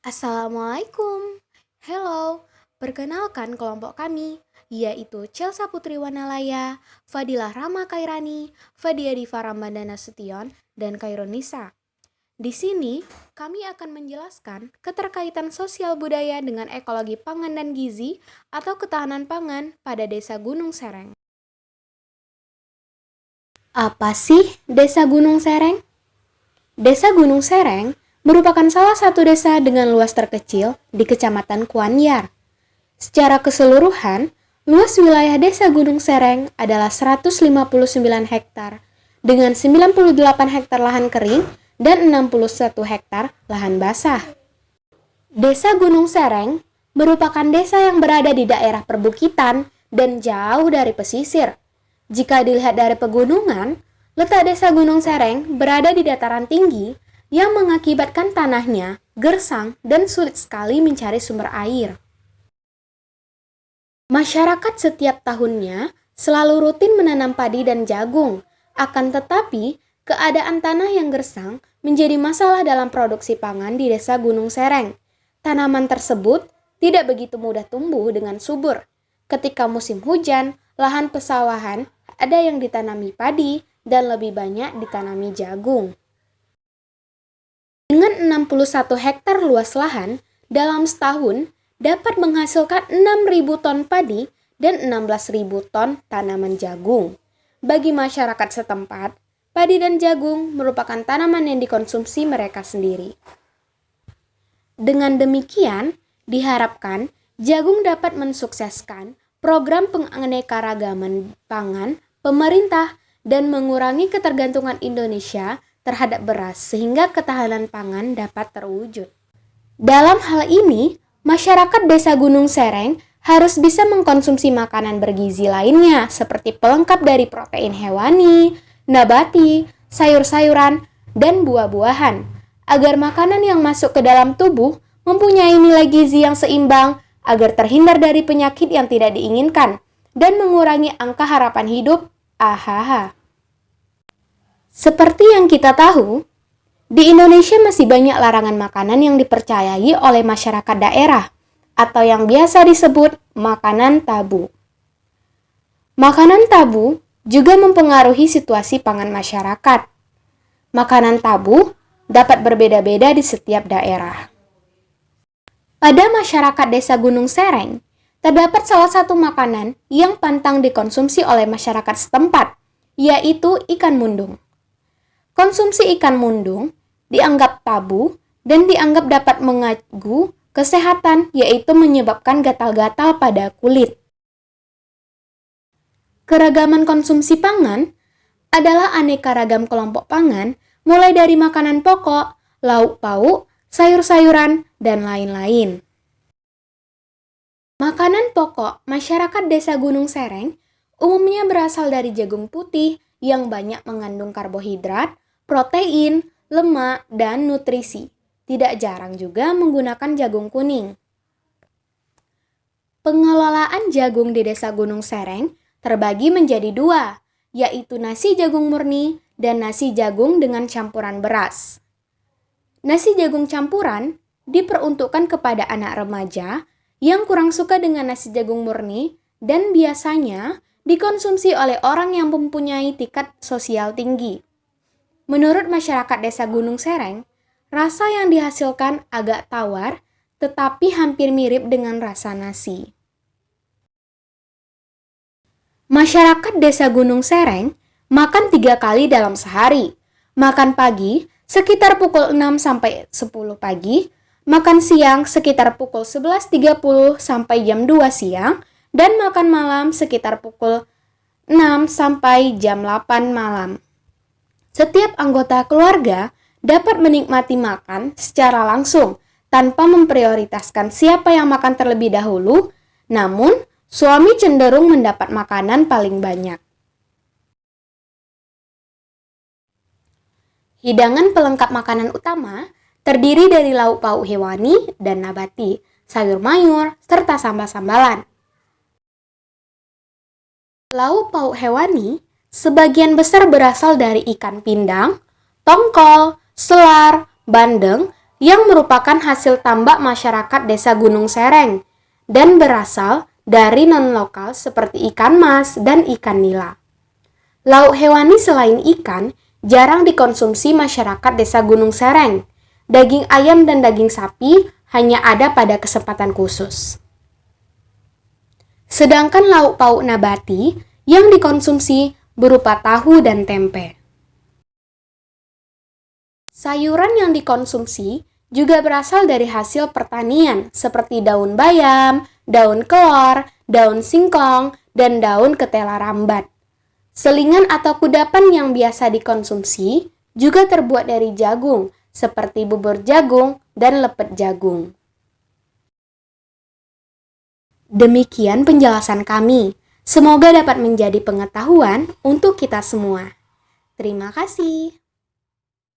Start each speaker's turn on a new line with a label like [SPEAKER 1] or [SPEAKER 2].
[SPEAKER 1] Assalamualaikum. Hello, perkenalkan kelompok kami, yaitu Chelsea Putri Wanalaya, Fadilah Rama Kairani, Fadia Diva Ramadana Sution, dan Kaironisa. Di sini, kami akan menjelaskan keterkaitan sosial budaya dengan ekologi pangan dan gizi atau ketahanan pangan pada Desa Gunung Sereng. Apa sih Desa Gunung Sereng? Desa Gunung Sereng merupakan salah satu desa dengan luas terkecil di Kecamatan Kuanyar. Secara keseluruhan, luas wilayah Desa Gunung Sereng adalah 159 hektar dengan 98 hektar lahan kering dan 61 hektar lahan basah. Desa Gunung Sereng merupakan desa yang berada di daerah perbukitan dan jauh dari pesisir. Jika dilihat dari pegunungan, letak Desa Gunung Sereng berada di dataran tinggi yang mengakibatkan tanahnya gersang dan sulit sekali mencari sumber air. Masyarakat setiap tahunnya selalu rutin menanam padi dan jagung, akan tetapi keadaan tanah yang gersang menjadi masalah dalam produksi pangan di Desa Gunung Sereng. Tanaman tersebut tidak begitu mudah tumbuh dengan subur. Ketika musim hujan, lahan pesawahan ada yang ditanami padi dan lebih banyak ditanami jagung. Dengan 61 hektar luas lahan, dalam setahun dapat menghasilkan 6.000 ton padi dan 16.000 ton tanaman jagung. Bagi masyarakat setempat, padi dan jagung merupakan tanaman yang dikonsumsi mereka sendiri. Dengan demikian, diharapkan jagung dapat mensukseskan program penganekaragaman pangan pemerintah dan mengurangi ketergantungan Indonesia terhadap beras sehingga ketahanan pangan dapat terwujud. Dalam hal ini, masyarakat Desa Gunung Sereng harus bisa mengkonsumsi makanan bergizi lainnya seperti pelengkap dari protein hewani, nabati, sayur-sayuran, dan buah-buahan, agar makanan yang masuk ke dalam tubuh mempunyai nilai gizi yang seimbang agar terhindar dari penyakit yang tidak diinginkan dan mengurangi angka harapan hidup. Ahaha. Seperti yang kita tahu, di Indonesia masih banyak larangan makanan yang dipercayai oleh masyarakat daerah atau yang biasa disebut makanan tabu. Makanan tabu juga mempengaruhi situasi pangan masyarakat. Makanan tabu dapat berbeda-beda di setiap daerah. Pada masyarakat Desa Gunung Sereng, terdapat salah satu makanan yang pantang dikonsumsi oleh masyarakat setempat, yaitu ikan mundung. Konsumsi ikan mundung dianggap tabu dan dianggap dapat mengganggu kesehatan, yaitu menyebabkan gatal-gatal pada kulit. Keragaman konsumsi pangan adalah aneka ragam kelompok pangan, mulai dari makanan pokok, lauk pauk, sayur-sayuran, dan lain-lain. Makanan pokok masyarakat Desa Gunung Sereng umumnya berasal dari jagung putih yang banyak mengandung karbohidrat, protein, lemak, dan nutrisi. Tidak jarang juga menggunakan jagung kuning. Pengelolaan jagung di Desa Gunung Sereng terbagi menjadi dua, yaitu nasi jagung murni dan nasi jagung dengan campuran beras. Nasi jagung campuran diperuntukkan kepada anak remaja yang kurang suka dengan nasi jagung murni dan biasanya dikonsumsi oleh orang yang mempunyai tingkat sosial tinggi. Menurut masyarakat Desa Gunung Sereng, rasa yang dihasilkan agak tawar tetapi hampir mirip dengan rasa nasi. Masyarakat Desa Gunung Sereng makan 3 kali dalam sehari. Makan pagi sekitar pukul 6 sampai 10 pagi, makan siang sekitar pukul 11.30 sampai jam 2 siang, dan makan malam sekitar pukul 6 sampai jam 8 malam. Setiap anggota keluarga dapat menikmati makan secara langsung tanpa memprioritaskan siapa yang makan terlebih dahulu, namun suami cenderung mendapat makanan paling banyak. Hidangan pelengkap makanan utama terdiri dari lauk pauk hewani dan nabati, sayur mayur, serta sambal-sambalan. Lauk pauk hewani sebagian besar berasal dari ikan pindang, tongkol, selar, bandeng, yang merupakan hasil tambak masyarakat Desa Gunung Sereng dan berasal dari non-lokal seperti ikan mas dan ikan nila. Lauk hewani selain ikan jarang dikonsumsi masyarakat Desa Gunung Sereng. Daging ayam dan daging sapi hanya ada pada kesempatan khusus. Sedangkan lauk pauk nabati yang dikonsumsi berupa tahu dan tempe. Sayuran yang dikonsumsi juga berasal dari hasil pertanian seperti daun bayam, daun kelor, daun singkong, dan daun ketela rambat. Selingan atau kudapan yang biasa dikonsumsi juga terbuat dari jagung seperti bubur jagung dan lepet jagung. Demikian penjelasan kami. Semoga dapat menjadi pengetahuan untuk kita semua. Terima kasih.